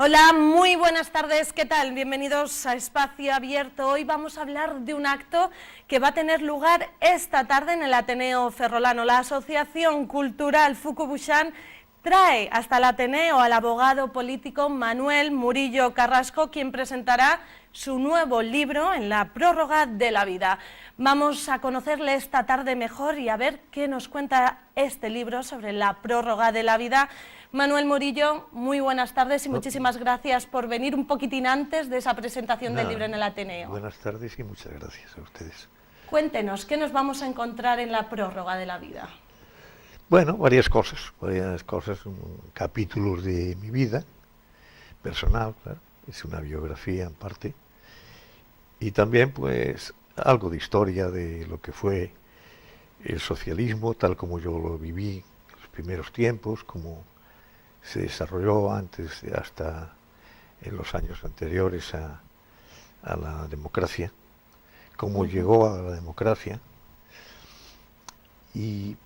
Hola, muy buenas tardes, ¿qué tal? Bienvenidos a Espacio Abierto. Hoy vamos a hablar de un acto que va a tener lugar esta tarde en el Ateneo Ferrolano. La Asociación Cultural Fukubuxan trae hasta el Ateneo al abogado político Manuel Murillo Carrasco, quien presentará su nuevo libro en la prórroga de la vida. Vamos a conocerle esta tarde mejor y a ver qué nos cuenta este libro sobre la prórroga de la vida. Manuel Murillo, muy buenas tardes y muchísimas gracias por venir un poquitín antes de esa presentación del libro en el Ateneo. Buenas tardes y muchas gracias a ustedes. Cuéntenos, ¿qué nos vamos a encontrar en la prórroga de la vida? Bueno, varias cosas, capítulos de mi vida personal, claro, es una biografía en parte, y también pues algo de historia de lo que fue el socialismo, tal como yo lo viví en los primeros tiempos, como se desarrolló antes, hasta en los años anteriores a la democracia, cómo llegó a la democracia, y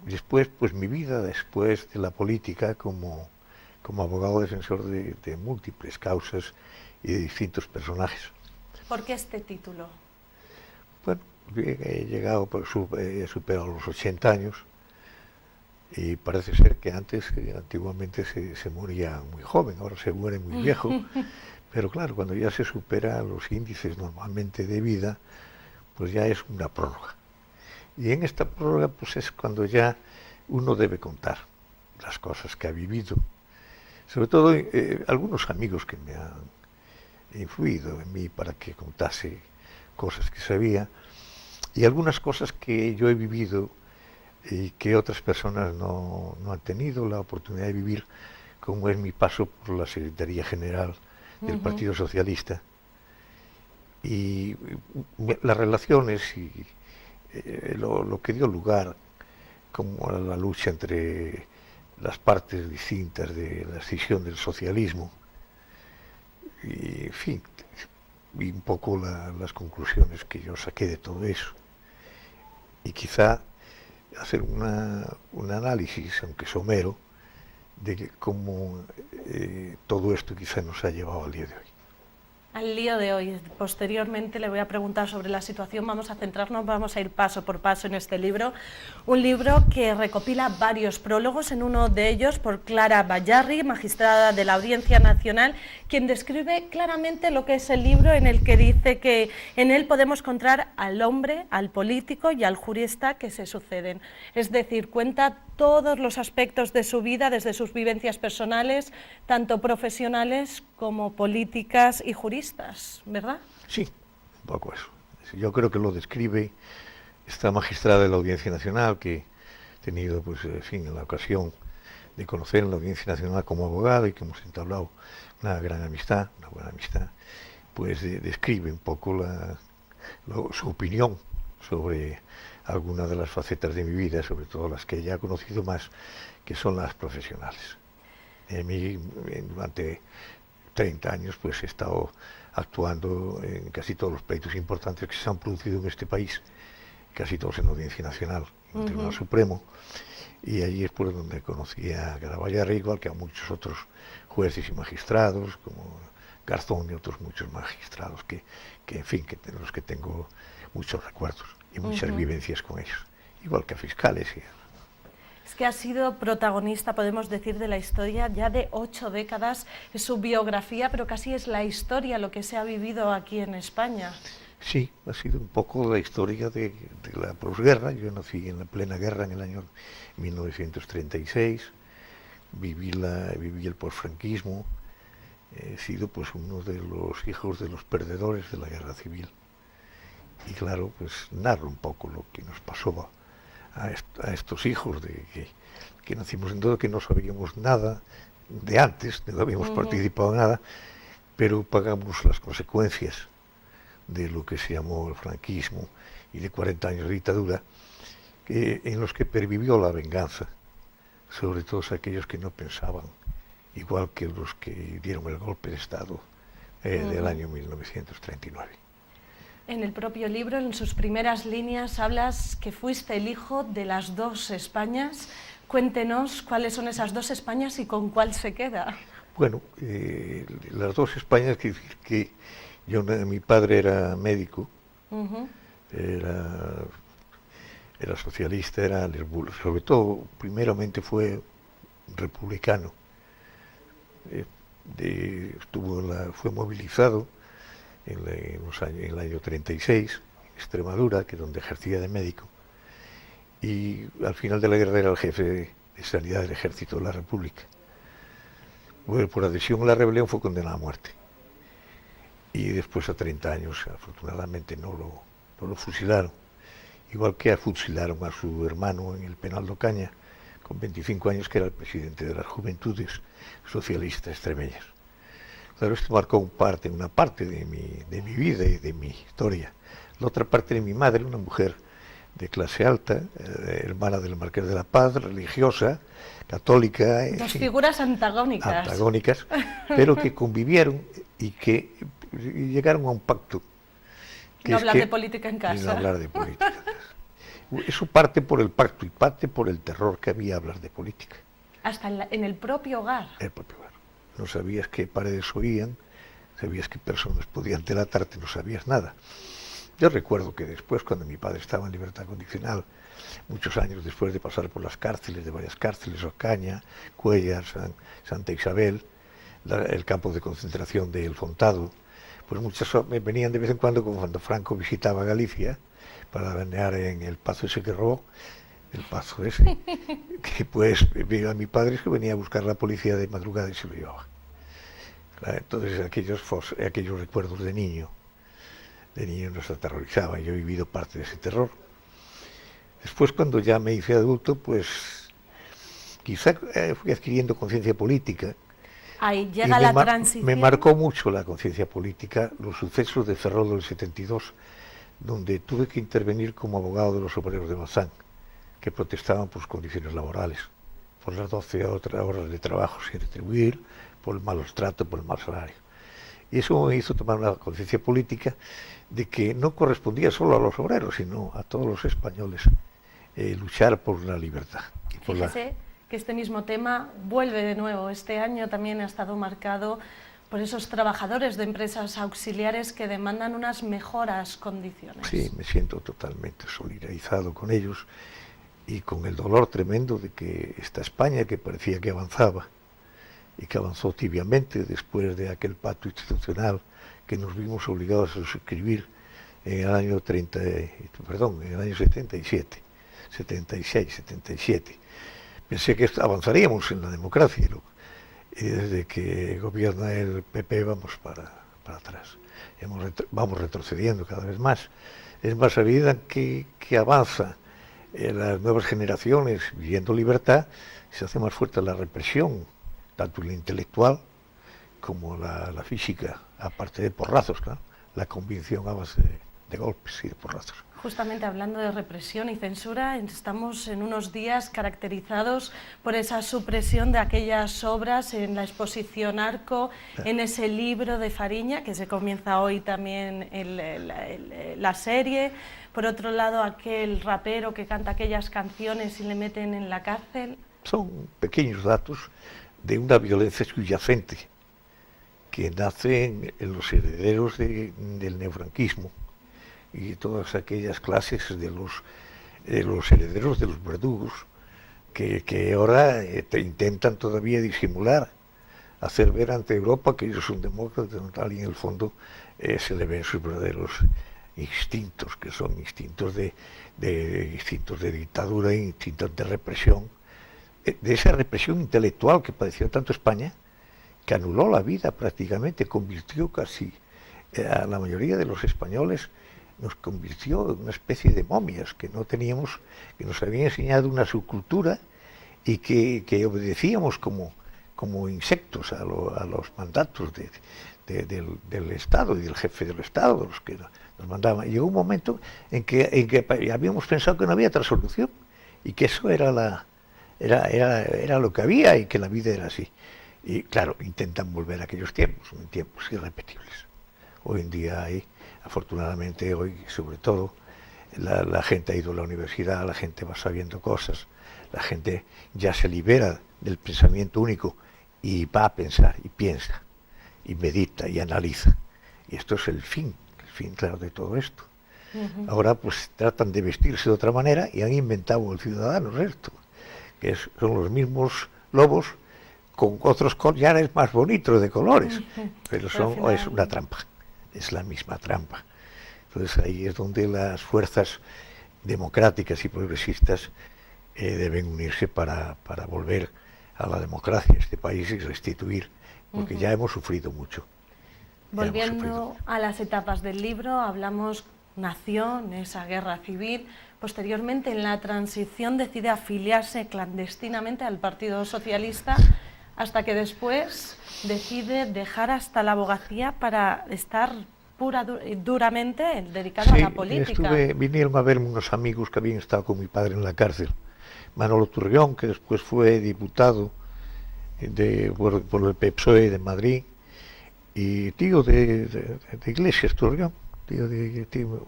después, pues mi vida después de la política como abogado defensor de múltiples causas y de distintos personajes. ¿Por qué este título? Bueno, he llegado, he superado los 80 años y parece ser que antiguamente se moría muy joven, ahora se muere muy viejo, pero claro, cuando ya se superan los índices normalmente de vida, pues ya es una prórroga. Y en esta prórroga pues es cuando ya uno debe contar las cosas que ha vivido, sobre todo algunos amigos que me han influido en mí para que contase cosas que sabía y algunas cosas que yo he vivido y que otras personas no han tenido la oportunidad de vivir, como es mi paso por la Secretaría General del Partido Socialista y las relaciones y lo que dio lugar como a la lucha entre las partes distintas de la escisión del socialismo y, en fin, y un poco las conclusiones que yo saqué de todo eso y quizá hacer un análisis, aunque somero, de cómo todo esto quizá nos ha llevado al día de hoy. Al lío de hoy. Posteriormente le voy a preguntar sobre la situación, vamos a centrarnos, vamos a ir paso por paso en este libro. Un libro que recopila varios prólogos, en uno de ellos por Clara Bayarri, magistrada de la Audiencia Nacional, quien describe claramente lo que es el libro, en el que dice que en él podemos encontrar al hombre, al político y al jurista que se suceden. Es decir, cuenta todos los aspectos de su vida, desde sus vivencias personales, tanto profesionales como políticas y juristas, ¿verdad? Sí, un poco eso. Yo creo que lo describe esta magistrada de la Audiencia Nacional, que he tenido, pues, en fin, la ocasión de conocer en la Audiencia Nacional como abogado y que hemos entablado una gran amistad, una buena amistad, pues describe un poco su opinión sobre algunas de las facetas de mi vida, sobre todo las que ella ha conocido más, que son las profesionales. A mí, durante 30 años, pues he estado actuando en casi todos los pleitos importantes que se han producido en este país, casi todos en la Audiencia Nacional, en el Tribunal Supremo, y allí es por donde conocí a Clara Bayarri, igual que a muchos otros jueces y magistrados, como Garzón y otros muchos magistrados, que en fin, de los que tengo muchos recuerdos y muchas vivencias con ellos, igual que a fiscales. Es que ha sido protagonista, podemos decir, de la historia ya de 8 décadas, es su biografía, pero casi es la historia lo que se ha vivido aquí en España. Sí, ha sido un poco la historia de la posguerra. Yo nací en la plena guerra en el año 1936, viví el posfranquismo, he sido pues uno de los hijos de los perdedores de la guerra civil. Y claro, pues narro un poco lo que nos pasó a estos hijos que nacimos en todo, que no sabíamos nada de antes, no habíamos participado en nada, pero pagamos las consecuencias de lo que se llamó el franquismo y de 40 años de dictadura, en los que pervivió la venganza sobre todos aquellos que no pensaban igual que los que dieron el golpe de Estado del año 1939. En el propio libro, en sus primeras líneas, hablas que fuiste el hijo de las dos Españas. Cuéntenos cuáles son esas dos Españas y con cuál se queda. Bueno, las dos Españas, que mi padre era médico, era, era socialista, sobre todo, primeramente fue republicano. Fue movilizado en el año 36, Extremadura, que es donde ejercía de médico, y al final de la guerra era el jefe de sanidad del ejército de la República. Bueno, por adhesión a la rebelión fue condenado a muerte. Y después a 30 años, afortunadamente, no lo fusilaron. Igual que fusilaron a su hermano en el penal de Ocaña, con 25 años, que era el presidente de las Juventudes Socialistas Extremeñas. Claro, esto marcó una parte de mi vida y de mi historia. La otra parte de mi madre, una mujer de clase alta, hermana del Marqués de la Paz, religiosa, católica. Dos figuras antagónicas. Antagónicas, pero que convivieron y que llegaron a un pacto. No hablar de política en casa. No hablar de política en casa. Eso parte por el pacto y parte por el terror que había hablar de política. Hasta en el propio hogar. El propio hogar. No sabías qué paredes oían, sabías qué personas podían delatarte, no sabías nada. Yo recuerdo que después, cuando mi padre estaba en libertad condicional, muchos años después de pasar por las cárceles, de varias cárceles, Ocaña, Cuéllar, Santa Isabel, el campo de concentración de El Fontado, pues muchas me venían de vez en cuando, como cuando Franco visitaba Galicia, para banear en el Pazo ese que robó, el Pazo ese, que pues vio a mi padre que venía a buscar la policía de madrugada y se lo llevaba. Claro, entonces aquellos recuerdos de niño nos aterrorizaban. Yo he vivido parte de ese terror. Después, cuando ya me hice adulto, pues quizá fui adquiriendo conciencia política. Ahí llega la transición. Me marcó mucho la conciencia política los sucesos de Ferrol del 72, donde tuve que intervenir como abogado de los obreros de Bazán, que protestaban por sus condiciones laborales, por las 12 horas de trabajo sin retribuir, por el malos tratos, por el mal salario. Y eso me hizo tomar una conciencia política de que no correspondía solo a los obreros, sino a todos los españoles luchar por la libertad. Fíjese que este mismo tema vuelve de nuevo. Este año también ha estado marcado por esos trabajadores de empresas auxiliares que demandan unas mejoras condiciones. Sí, me siento totalmente solidarizado con ellos y con el dolor tremendo de que esta España, que parecía que avanzaba y que avanzó tibiamente después de aquel pacto institucional que nos vimos obligados a suscribir en el año 77, 76, 77. Pensé que avanzaríamos en la democracia, ¿no? Y desde que gobierna el PP vamos para atrás. Vamos retrocediendo cada vez más. Es más, a medida que avanza las nuevas generaciones viviendo libertad, se hace más fuerte la represión, tanto la intelectual como la física, aparte de porrazos, claro, la convicción a base de golpes y de porrazos. Justamente hablando de represión y censura, estamos en unos días caracterizados por esa supresión de aquellas obras en la exposición Arco, en ese libro de Fariña, que se comienza hoy también la serie. Por otro lado, aquel rapero que canta aquellas canciones y le meten en la cárcel. Son pequeños datos de una violencia subyacente que nace en los herederos del neofranquismo y todas aquellas clases de los herederos de los verdugos que ahora intentan todavía disimular, hacer ver ante Europa que ellos son demócratas y en el fondo se le ven sus verdaderos instintos, que son instintos de dictadura, instintos de represión, de esa represión intelectual que padeció tanto España, que anuló la vida prácticamente, convirtió casi a la mayoría de los españoles, nos convirtió en una especie de momias que no teníamos, que nos habían enseñado una subcultura y que obedecíamos como insectos a los mandatos del Estado y del jefe del Estado, de los que nos mandaban. Llegó un momento en que habíamos pensado que no había otra solución y que eso era lo que había y que la vida era así. Y claro, intentan volver a aquellos tiempos, tiempos irrepetibles. Hoy en día afortunadamente hoy sobre todo, la gente ha ido a la universidad, la gente va sabiendo cosas, la gente ya se libera del pensamiento único y va a pensar, y piensa, y medita, y analiza. Y esto es el fin claro de todo esto. Ahora pues tratan de vestirse de otra manera y han inventado el ciudadano esto, que son los mismos lobos con otros collares más bonitos de colores, pero es una trampa, es la misma trampa. Entonces ahí es donde las fuerzas democráticas y progresistas deben unirse para volver a la democracia en este país y restituir, porque ya hemos sufrido mucho. Volviendo a las etapas del libro, hablamos nación, esa guerra civil. Posteriormente, en la transición, decide afiliarse clandestinamente al Partido Socialista, hasta que después decide dejar hasta la abogacía para estar duramente dedicado a la política. Vinieron a verme unos amigos que habían estado con mi padre en la cárcel. Manolo Turrión, que después fue diputado por el PSOE de Madrid, y tío de Iglesias Turrión,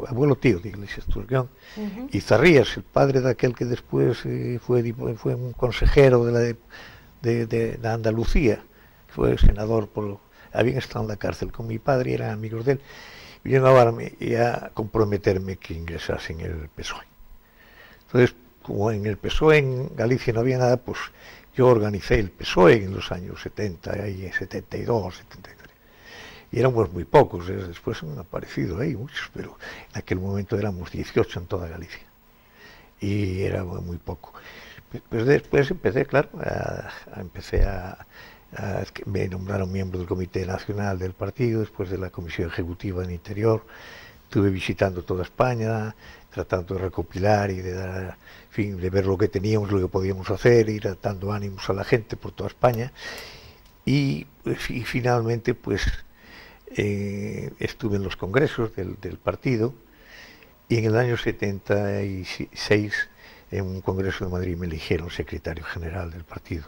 abuelo tío de Iglesias Turrión, y Zarrías, el padre de aquel que después fue un consejero de Andalucía, fue senador, habían estado en la cárcel con mi padre y eran amigos de él, vinieron a verme y a comprometerme que ingresase en el PSOE. Entonces, como en el PSOE en Galicia no había nada, pues yo organicé el PSOE en los años 70, y 72, 73. Y éramos muy pocos, después han aparecido ahí muchos, pero en aquel momento éramos 18 en toda Galicia. Y era muy poco. Pues después empecé, claro, me nombraron miembro del Comité Nacional del Partido, después de la Comisión Ejecutiva del Interior. Estuve visitando toda España, tratando de recopilar y de dar, en fin, de ver lo que teníamos, lo que podíamos hacer, ir dando ánimos a la gente por toda España. Y finalmente, pues, estuve en los congresos del partido, y en el año 76, en un congreso de Madrid, me eligieron secretario general del partido.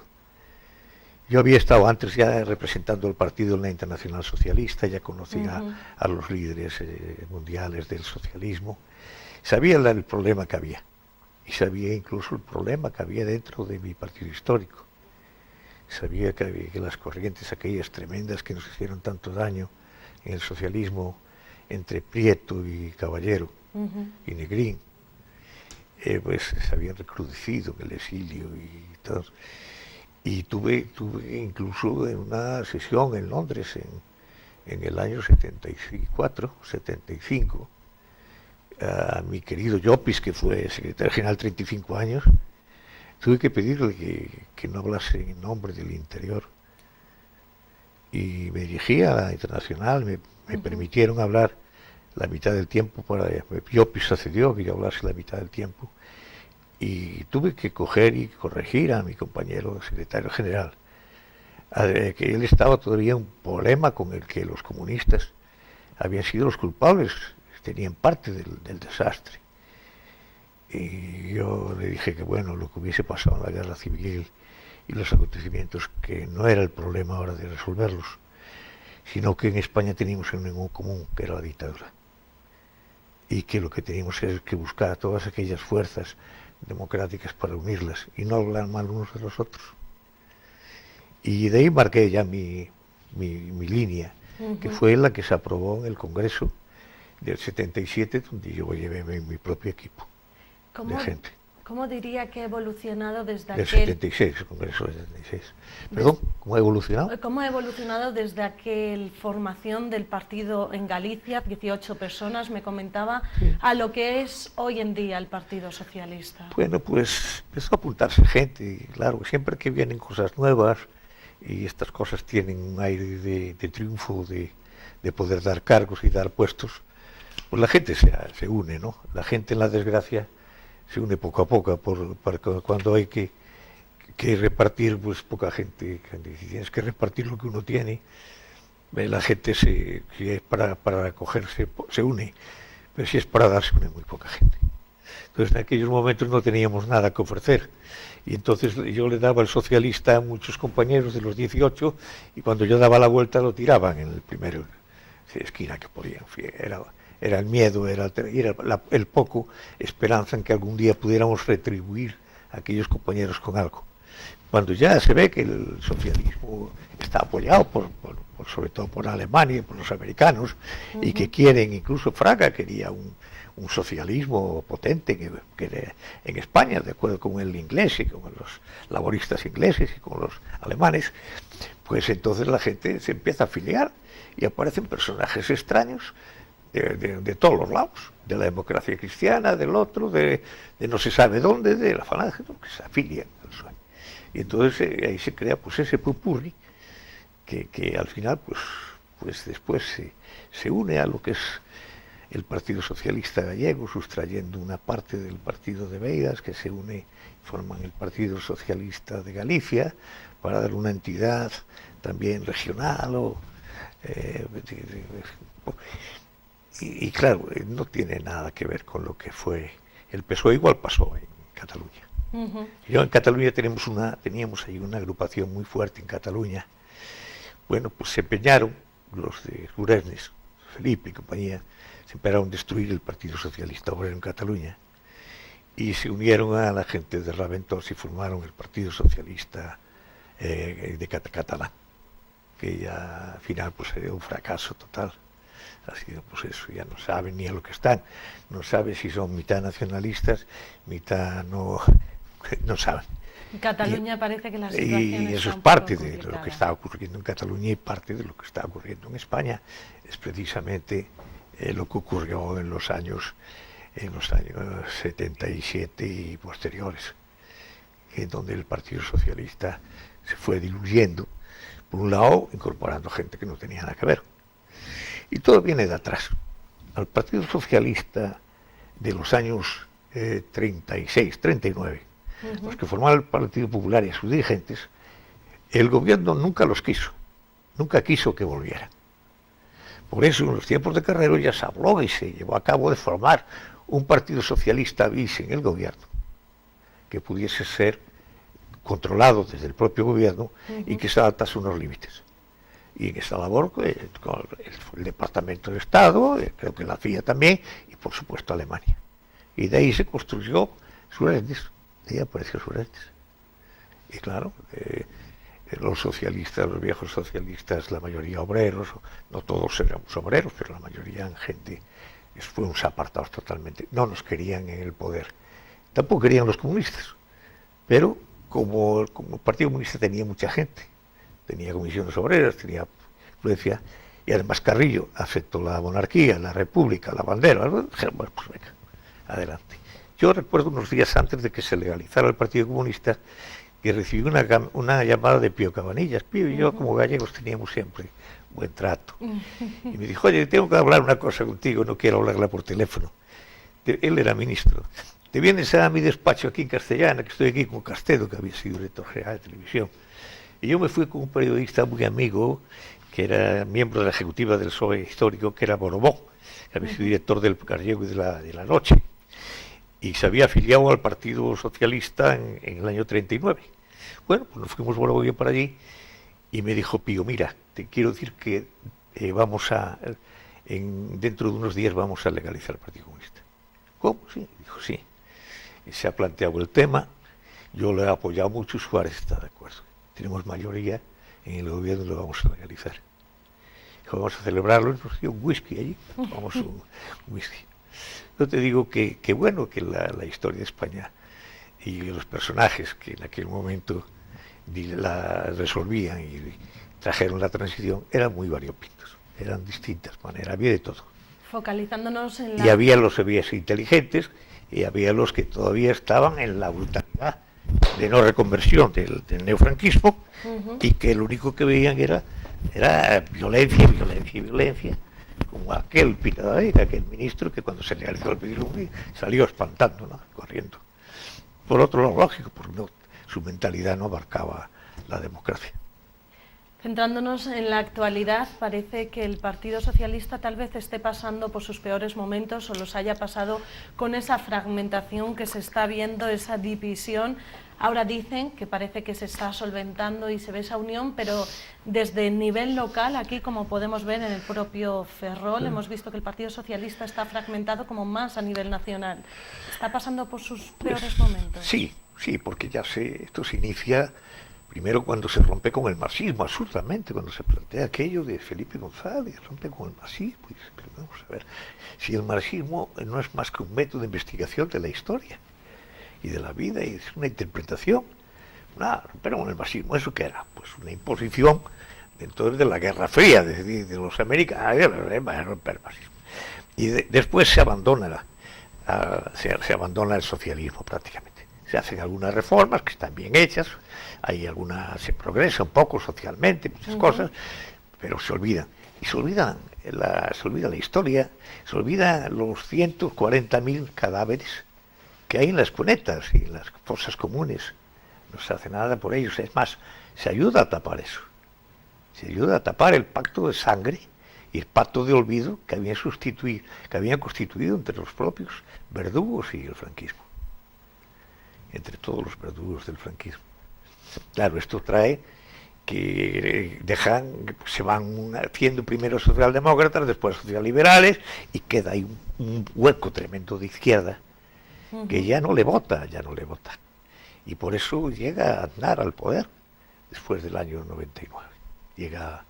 Yo había estado antes ya representando el partido en la Internacional Socialista, ya conocía a los líderes mundiales del socialismo, sabía el problema que había, y sabía incluso el problema que había dentro de mi partido histórico. Sabía que las corrientes aquellas tremendas que nos hicieron tanto daño en el socialismo, entre Prieto y Caballero y Negrín, pues se habían recrudecido en el exilio y todo. Y tuve incluso una sesión en Londres en el año 74, 75, a mi querido Llopis, que fue secretario general 35 años, tuve que pedirle que no hablase en nombre del Interior. Y me dirigí a la Internacional, me permitieron hablar la mitad del tiempo, Llopis accedió que yo hablase la mitad del tiempo, y tuve que coger y corregir a mi compañero secretario general, que él estaba todavía en un problema con el que los comunistas habían sido los culpables, tenían parte del desastre. Y yo le dije que bueno, lo que hubiese pasado en la guerra civil y los acontecimientos, que no era el problema ahora de resolverlos, sino que en España teníamos un enemigo común, que era la dictadura, y que lo que teníamos es que buscar a todas aquellas fuerzas democráticas para unirlas y no hablar mal unos de los otros. Y de ahí marqué ya mi línea, que fue la que se aprobó en el Congreso del 77, donde yo llevé mi propio equipo de gente. ¿Cómo diría que ha evolucionado desde del aquel... 76, el Congreso del 76. Perdón, ¿cómo ha evolucionado? ¿Cómo ha evolucionado desde aquel formación del partido en Galicia, 18 personas, me comentaba, a lo que es hoy en día el Partido Socialista? Bueno, pues empezó a apuntarse gente, y claro, siempre que vienen cosas nuevas, y estas cosas tienen un aire de triunfo, de poder dar cargos y dar puestos, pues la gente se une, ¿no? La gente en la desgracia se une poco a poco, cuando hay que repartir, pues poca gente, si tienes que repartir lo que uno tiene, la gente si es para acogerse se une, pero si es para dar se une muy poca gente. Entonces en aquellos momentos no teníamos nada que ofrecer, y entonces yo le daba el socialista a muchos compañeros de los 18, y cuando yo daba la vuelta lo tiraban en el primero esquina que podían. Era el miedo, era el poco esperanza en que algún día pudiéramos retribuir a aquellos compañeros con algo. cuando ya se ve que el socialismo está apoyado sobre todo por Alemania y por los americanos, y que quieren, incluso Fraga quería un socialismo potente que en España, de acuerdo con el inglés y con los laboristas ingleses y con los alemanes, pues entonces la gente se empieza a afiliar y aparecen personajes extraños de todos los lados, de la democracia cristiana, del otro, de no se sabe dónde, de la falange, que se afilian al PSOE. Y entonces ahí se crea pues ese pupurri que al final pues después se une a lo que es el Partido Socialista Gallego, sustrayendo una parte del partido de Beiras, que se une, forman el Partido Socialista de Galicia, para dar una entidad también regional. Y claro, no tiene nada que ver con lo que fue el PSOE, igual pasó en Cataluña. Yo en Cataluña teníamos ahí una agrupación muy fuerte en Cataluña. Bueno, pues se empeñaron los de Suresnes, Felipe y compañía, se empeñaron a destruir el Partido Socialista Obrero en Cataluña y se unieron a la gente de Raventós y formaron el Partido Socialista catalán, que ya al final pues sería un fracaso total. Ha sido pues eso, ya no saben ni a lo que están, no saben si son mitad nacionalistas, mitad no saben. En Cataluña parece que la situación y eso está es un parte poco de complicada. lo que está ocurriendo en Cataluña, y parte de lo que está ocurriendo en España es precisamente lo que ocurrió en los años 77 y posteriores, donde el Partido Socialista se fue diluyendo, por un lado incorporando gente que no tenía nada que ver, y todo viene de atrás. Al Partido Socialista de los años 36, 39, los que formaban el Partido Popular y a sus dirigentes, el gobierno nunca los quiso, nunca quiso que volvieran. Por eso en los tiempos de Carrero ya se habló y se llevó a cabo de formar un Partido Socialista bis en el gobierno, que pudiese ser controlado desde el propio gobierno y que se adaptase a unos límites. Y en esta labor con el Departamento de Estado, creo que la CIA también, y por supuesto Alemania. Y de ahí se construyó Suresnes, de ahí apareció Suresnes. Y claro, los socialistas, los viejos socialistas, la mayoría obreros, no todos éramos obreros, pero la mayoría eran gente, fuimos apartados totalmente, no nos querían en el poder. Tampoco querían los comunistas, pero como el Partido Comunista tenía mucha gente, tenía comisiones obreras, tenía influencia, y además Carrillo aceptó la monarquía, la república, la bandera, dijeron, bueno, pues venga, adelante. Yo recuerdo unos días antes de que se legalizara el Partido Comunista, que recibí una llamada de Pío Cabanillas. Pío y yo, como gallegos, teníamos siempre buen trato. Y me dijo, oye, tengo que hablar una cosa contigo, no quiero hablarla por teléfono. Él era ministro. Te vienes a mi despacho aquí en Castellana, que estoy aquí con Castedo, que había sido director general de televisión. Y yo me fui con un periodista muy amigo, que era miembro de la ejecutiva del PSOE histórico, que era Borobó, que había sido director del Gallego y de la Noche, y se había afiliado al Partido Socialista en el año 39. Bueno, pues nos fuimos Borobó y yo para allí, y me dijo, Pío, mira, te quiero decir que dentro de unos días vamos a legalizar el Partido Comunista. ¿Cómo? Sí, dijo, sí. Y se ha planteado el tema, yo lo he apoyado mucho y Suárez está de acuerdo. Tenemos mayoría en el gobierno y lo vamos a legalizar. Dijo, vamos a celebrarlo, y nos dio un whisky allí, vamos un whisky. Yo te digo que bueno, que la historia de España y los personajes que en aquel momento la resolvían y trajeron la transición eran muy variopintos, eran distintas maneras, había de todo. Focalizándonos en Y había los inteligentes y había los que todavía estaban en la brutalidad de no reconversión del neofranquismo, y que lo único que veían era violencia, violencia, violencia, como aquel Pinadaera, aquel ministro que cuando se legalizó el Partido Comunista salió espantando, ¿no?, corriendo. Por otro lado, lógico, porque su mentalidad no abarcaba la democracia. Centrándonos en la actualidad, parece que el Partido Socialista tal vez esté pasando por sus peores momentos o los haya pasado con esa fragmentación que se está viendo, esa división. Ahora dicen que parece que se está solventando y se ve esa unión, pero desde el nivel local, aquí como podemos ver en el propio Ferrol, hemos visto que el Partido Socialista está fragmentado como más a nivel nacional. ¿Está pasando por sus peores momentos? Sí, Sí, porque esto se inicia primero cuando se rompe con el marxismo, absurdamente, cuando se plantea aquello de Felipe González, rompe con el marxismo. Pero vamos a ver, si el marxismo no es más que un método de investigación de la historia y de la vida, y es una interpretación. Romper con el marxismo, ¿eso qué era? Pues una imposición entonces de la Guerra Fría, de los americanos, va a romper el marxismo. Y después se abandona se abandona el socialismo prácticamente. Se hacen algunas reformas que están bien hechas, se progresa un poco socialmente, muchas cosas, pero se olvidan. Y se olvida la historia, se olvidan los 140.000 cadáveres que hay en las cunetas y en las fosas comunes. No se hace nada por ellos, es más, se ayuda a tapar eso. Se ayuda a tapar el pacto de sangre y el pacto de olvido que habían constituido entre los propios verdugos y el franquismo. Entre todos los verdugos del franquismo. Claro, esto trae que se van haciendo primero socialdemócratas, después socialliberales, y queda ahí un hueco tremendo de izquierda que ya no le vota. Y por eso llega Aznar al poder después del año 99. Llega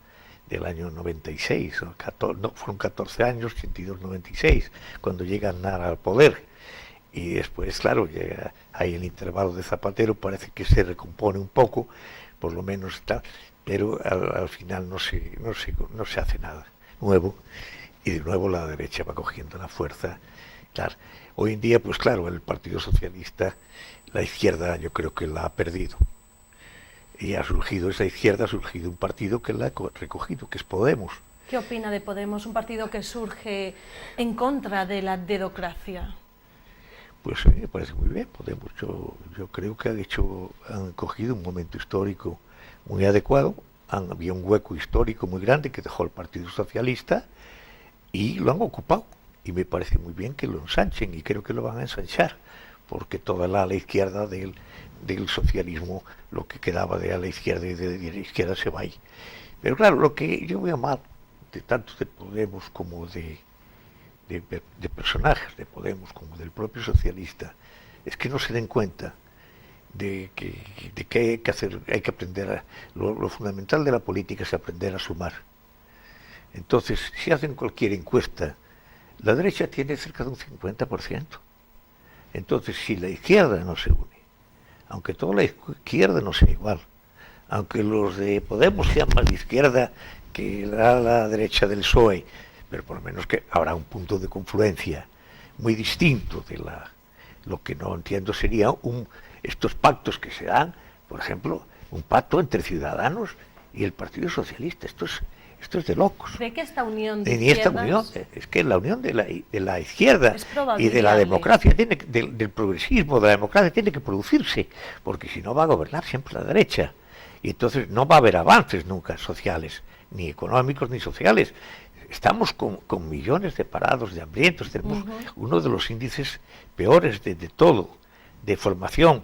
del año 96, fueron 14 años, 82-96, cuando llega Aznar al poder. Y después, claro, llega ahí el intervalo de Zapatero, parece que se recompone un poco, por lo menos está, pero al final no se hace nada nuevo, y de nuevo la derecha va cogiendo la fuerza. Claro, hoy en día, pues claro, el Partido Socialista, la izquierda yo creo que la ha perdido. Y esa izquierda ha surgido un partido que la ha recogido, que es Podemos. ¿Qué opina de Podemos, un partido que surge en contra de la dedocracia? Pues me parece muy bien, Podemos. Yo creo que han cogido un momento histórico muy adecuado. Había un hueco histórico muy grande que dejó el Partido Socialista y lo han ocupado. Y me parece muy bien que lo ensanchen, y creo que lo van a ensanchar, porque toda la ala izquierda del socialismo, lo que quedaba de ala izquierda y de la izquierda se va ahí. Pero claro, lo que yo veo mal, tanto de Podemos como de personajes de Podemos como del propio socialista, es que no se den cuenta de que hay que hacer, hay que aprender lo fundamental de la política es aprender a sumar. Entonces, si hacen cualquier encuesta, la derecha tiene cerca de un 50%. Entonces, si la izquierda no se une, aunque toda la izquierda no sea igual, aunque los de Podemos sean más de izquierda que la derecha del PSOE, pero por lo menos que habrá un punto de confluencia muy distinto de lo que no entiendo sería estos pactos que se dan, por ejemplo, un pacto entre Ciudadanos y el Partido Socialista. Esto es de locos. ¿Cree que esta unión de izquierdas? Es que la unión de la izquierda y de la democracia, del progresismo, de la democracia, tiene que producirse, porque si no va a gobernar siempre la derecha. Y entonces no va a haber avances nunca sociales, ni económicos ni sociales. Estamos con millones de parados, de hambrientos, tenemos uno de los índices peores de todo, de formación.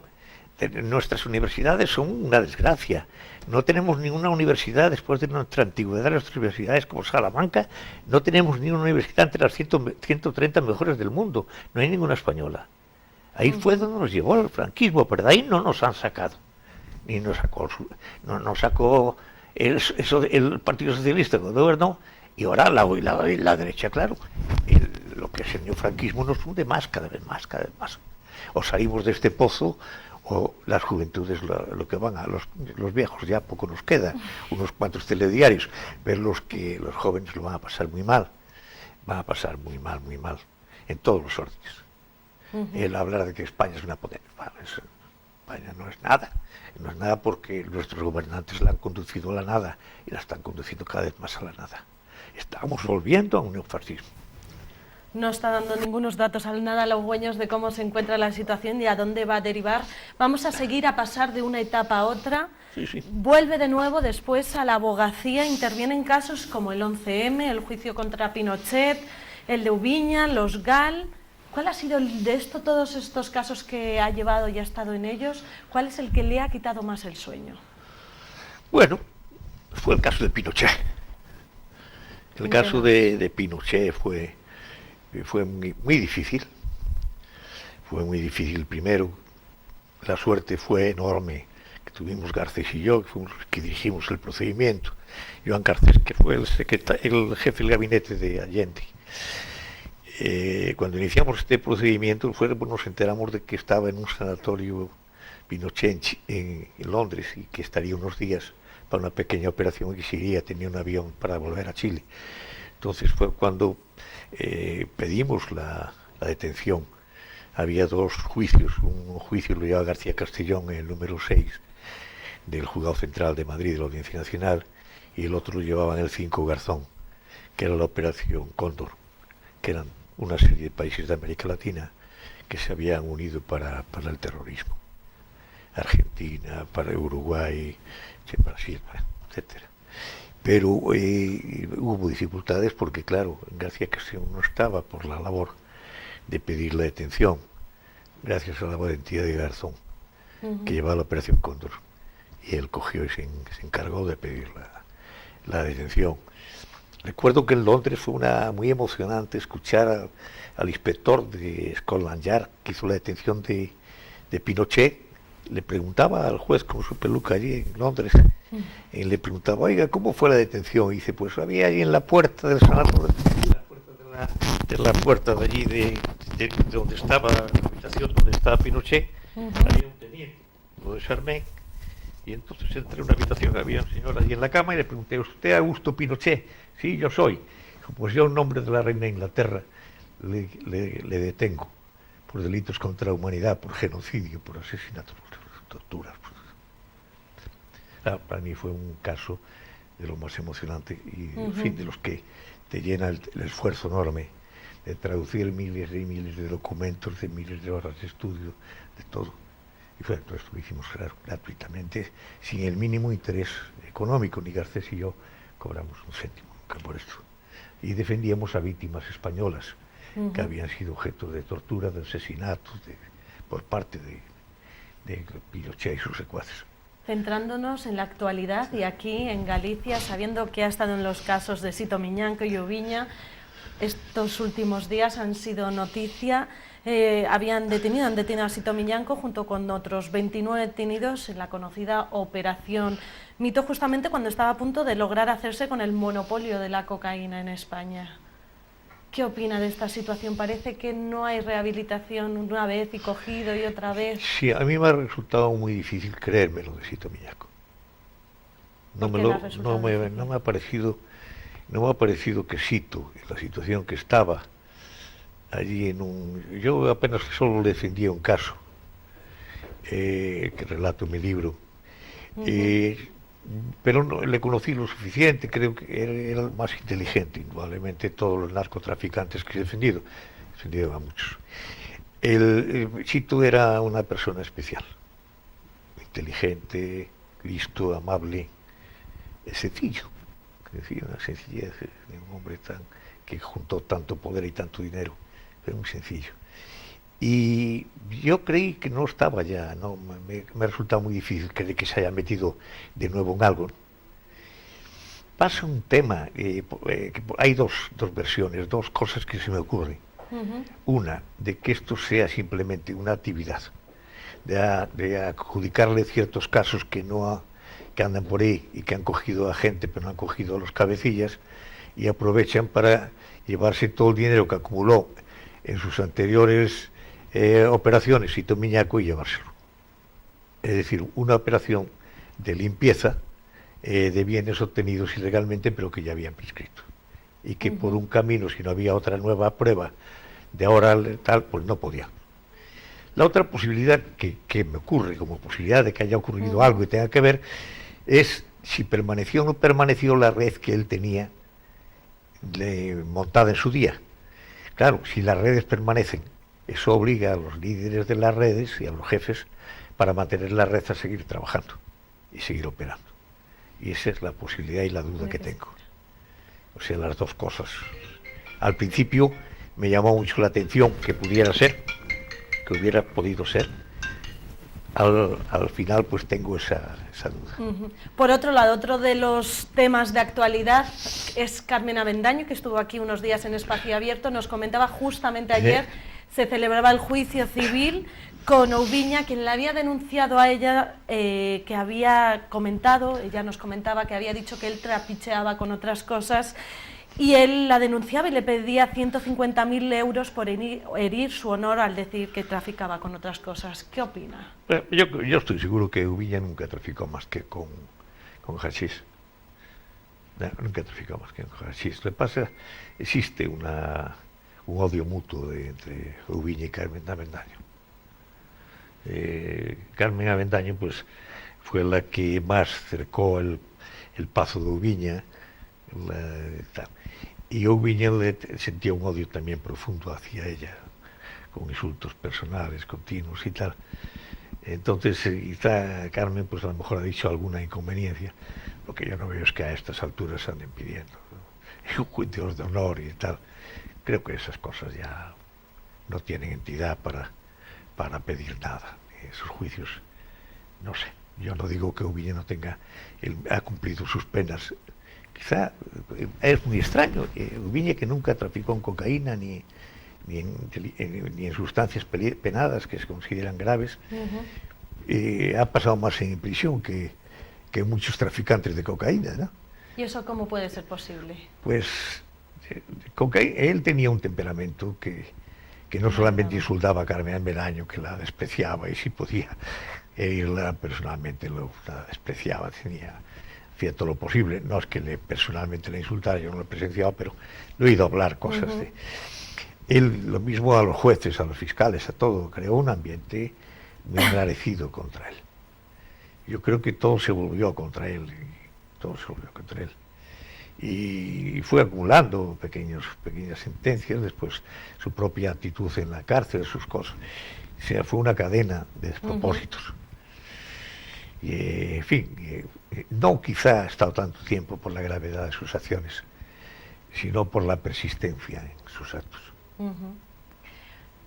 Nuestras universidades son una desgracia. No tenemos ninguna universidad, después de nuestra antigüedad, nuestras universidades como Salamanca, no tenemos ninguna universidad entre las 130 mejores del mundo. No hay ninguna española. Ahí fue donde nos llevó el franquismo, pero de ahí no nos han sacado. Ni nos sacó el Partido Socialista cuando gobernó, y ahora la derecha, claro. Lo que es el neofranquismo nos hunde más, cada vez más. O salimos de este pozo, o las juventudes lo que van a los viejos, ya poco nos queda, unos cuantos telediarios, pero los jóvenes lo van a pasar muy mal, muy mal, en todos los órdenes. El hablar de que España es una potencia, España no es nada porque nuestros gobernantes la han conducido a la nada y la están conduciendo cada vez más a la nada. Estamos volviendo a un neofascismo. No está dando ningunos datos al nada halagüeños de cómo se encuentra la situación y a dónde va a derivar. Vamos a seguir a pasar de una etapa a otra. Sí. Vuelve de nuevo después a la abogacía, interviene en casos como el 11M, el juicio contra Pinochet, el de Ubiña, los GAL. ¿Cuál ha sido todos estos casos que ha llevado y ha estado en ellos, cuál es el que le ha quitado más el sueño? Bueno, fue el caso de Pinochet. El caso de Pinochet fue muy difícil. Fue muy difícil primero, la suerte fue enorme, que tuvimos Garcés y yo, que fuimos los que dirigimos el procedimiento. Joan Garcés, que fue el jefe del gabinete de Allende. Cuando iniciamos este procedimiento, nos enteramos de que estaba en un sanatorio Pinochet en Londres y que estaría unos días para una pequeña operación y que se iría, tenía un avión para volver a Chile. Entonces fue cuando pedimos la detención. Había dos juicios, un juicio lo llevaba García Castellón en el número 6 del Juzgado Central de Madrid de la Audiencia Nacional y el otro lo llevaba en el 5 Garzón, que era la Operación Cóndor, que eran una serie de países de América Latina que se habían unido para el terrorismo. Argentina, para Uruguay, Brasil, etcétera. Pero hubo dificultades porque, claro, García Castellón no estaba por la labor de pedir la detención, gracias a la valentía de Garzón, que llevaba la Operación Cóndor, y él cogió y se encargó de pedir la detención. Recuerdo que en Londres fue muy emocionante escuchar al inspector de Scotland Yard que hizo la detención de Pinochet. Le preguntaba al juez con su peluca allí en Londres, y le preguntaba, oiga, ¿cómo fue la detención? Y dice, pues había ahí en la puerta del sanatorio, la puerta de allí de donde estaba la habitación donde estaba Pinochet, había un teniente, lo de Charmén, y entonces entré en una habitación, había un señor allí en la cama y le pregunté, ¿usted Augusto Pinochet? Sí, yo soy. Dijo, pues yo en nombre de la reina de Inglaterra le detengo por delitos contra la humanidad, por genocidio, por asesinatos, por torturas. Para mí fue un caso de lo más emocionante y, en fin, de los que te llena el esfuerzo enorme de traducir miles y miles de documentos, de miles de horas de estudio, de todo. Y fue, todo esto lo hicimos gratuitamente, sin el mínimo interés económico, ni Garcés y yo cobramos un céntimo nunca por esto. Y defendíamos a víctimas españolas que habían sido objeto de tortura, de asesinatos, por parte de Pinochet y sus secuaces. Centrándonos en la actualidad y aquí en Galicia, sabiendo que ha estado en los casos de Sito Miñanco y Ubiña, estos últimos días han sido noticia. Han detenido a Sito Miñanco junto con otros 29 detenidos en la conocida Operación Mito, justamente cuando estaba a punto de lograr hacerse con el monopolio de la cocaína en España. ¿Qué opina de esta situación? Parece que no hay rehabilitación una vez y cogido y otra vez. Sí, a mí me ha resultado muy difícil creérmelo de Sito Miñanco. No me ha parecido que Sito, en la situación que estaba allí yo apenas solo le defendía un caso, que relato en mi libro, pero no, le conocí lo suficiente, creo que era el más inteligente, indudablemente, todos los narcotraficantes que he defendido a muchos. Sito era una persona especial, inteligente, listo, amable, sencillo, es decir, una sencillez de un hombre que juntó tanto poder y tanto dinero, fue muy sencillo. Y yo creí que no estaba ya, me ha resultado muy difícil creer que se haya metido de nuevo en algo. Pasa un tema, hay dos versiones, dos cosas que se me ocurren. Una, de que esto sea simplemente una actividad, de adjudicarle ciertos casos que andan por ahí y que han cogido a gente pero no han cogido a los cabecillas y aprovechan para llevarse todo el dinero que acumuló en sus anteriores operaciones Sito Miñanco y llevárselo. Es decir, una operación de limpieza de bienes obtenidos ilegalmente pero que ya habían prescrito y que por un camino, si no había otra nueva prueba de ahora tal, pues no podía. La otra posibilidad que me ocurre como posibilidad de que haya ocurrido algo y tenga que ver es si permaneció o no permaneció la red que él tenía montada en su día. Claro, si las redes permanecen, eso obliga a los líderes de las redes y a los jefes para mantener la red a seguir trabajando y seguir operando. Y esa es la posibilidad y la duda que tengo. O sea, las dos cosas. Al principio me llamó mucho la atención que pudiera ser, que hubiera podido ser. Al final pues tengo esa duda. Por otro lado, otro de los temas de actualidad es Carmen Avendaño, que estuvo aquí unos días en Espacio Abierto, nos comentaba justamente ayer se celebraba el juicio civil con Oubiña, quien le había denunciado a ella, que había comentado, ella nos comentaba que había dicho que él trapicheaba con otras cosas, y él la denunciaba y le pedía 150.000 euros por herir su honor al decir que traficaba con otras cosas. ¿Qué opina? Bueno, yo estoy seguro que Oubiña nunca traficó más que con hachís. No, nunca traficó más que con hachís. Lo que pasa, existe un odio mutuo entre Oubiña y Carmen Avendaño. Carmen Avendaño pues fue la que más cercó el pazo de Oubiña, y Oubiña sentía un odio también profundo hacia ella, con insultos personales continuos y tal. Entonces quizá Carmen pues a lo mejor ha dicho alguna inconveniencia. Lo que yo no veo es que a estas alturas anden pidiendo juicios de honor y tal. Creo que esas cosas ya no tienen entidad para pedir nada. Esos juicios, no sé, yo no digo que Oubiña no ha cumplido sus penas. Quizá es muy extraño, Oubiña, que nunca traficó en cocaína ni en sustancias penadas que se consideran graves, ha pasado más en prisión que muchos traficantes de cocaína, ¿no? ¿Y eso cómo puede ser posible? Pues él tenía un temperamento que no solamente insultaba a Carmen Avendaño, que la despreciaba, y si podía herirla personalmente la despreciaba, hacía todo lo posible. No es que personalmente la insultara, yo no lo presenciaba, pero lo he oído hablar cosas de él. Lo mismo a los jueces, a los fiscales, a todo, creó un ambiente muy enrarecido contra él. Yo creo que todo se volvió contra él, y fue acumulando pequeñas sentencias, después su propia actitud en la cárcel, sus cosas. O sea, fue una cadena de despropósitos. Y, en fin, no quizá ha estado tanto tiempo por la gravedad de sus acciones, sino por la persistencia en sus actos.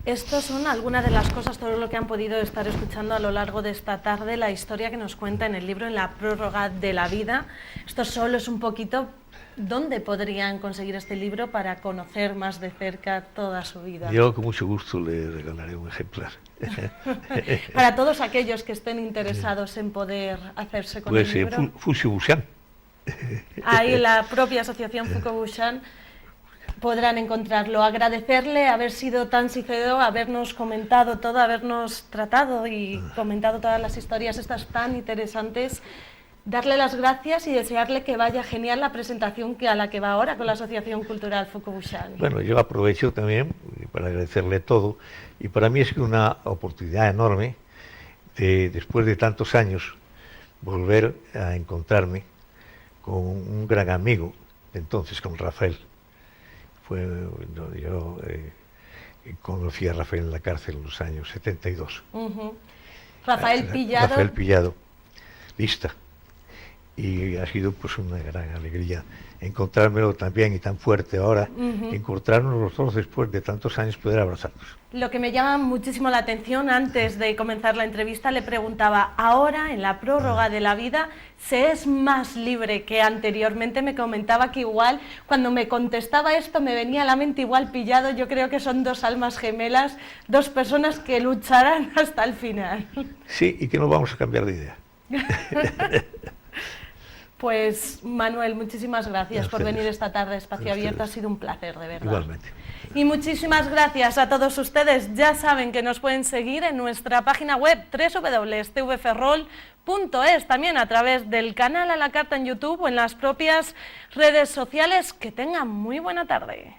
Estos son algunas de las cosas, todo lo que han podido estar escuchando a lo largo de esta tarde, la historia que nos cuenta en el libro, en la prórroga de la vida. Esto solo es un poquito. ¿Dónde podrían conseguir este libro para conocer más de cerca toda su vida? Yo con mucho gusto le regalaré un ejemplar. Para todos aquellos que estén interesados en poder hacerse con el libro. Pues Foucault-Buchan. Ahí la propia asociación Foucault-Buchan podrán encontrarlo. Agradecerle haber sido tan sincero, habernos comentado todo, habernos tratado y comentado todas las historias estas tan interesantes. Darle las gracias y desearle que vaya genial la presentación a la que va ahora con la Asociación Cultural Foucault-Buchan. Bueno, yo aprovecho también para agradecerle todo, y para mí es una oportunidad enorme de, después de tantos años, volver a encontrarme con un gran amigo de entonces, con Rafael. Yo conocí a Rafael en la cárcel en los años 72. Rafael Pillado. Rafael Pillado, lista. Y ha sido pues una gran alegría encontrármelo tan bien y tan fuerte ahora, encontrarnos los dos después de tantos años, poder abrazarnos. Lo que me llama muchísimo la atención, antes de comenzar la entrevista le preguntaba, ahora en la prórroga de la vida, ¿se es más libre que anteriormente? Me comentaba que igual, cuando me contestaba esto, me venía a la mente igual Pillado. Yo creo que son dos almas gemelas, dos personas que lucharán hasta el final. Sí, y que no vamos a cambiar de idea. Pues Manuel, muchísimas gracias por venir esta tarde a Espacio Abierto, ha sido un placer, de verdad. Igualmente. Y muchísimas gracias a todos ustedes, ya saben que nos pueden seguir en nuestra página web www.tvferrol.es, también a través del canal A la Carta en YouTube o en las propias redes sociales. Que tengan muy buena tarde.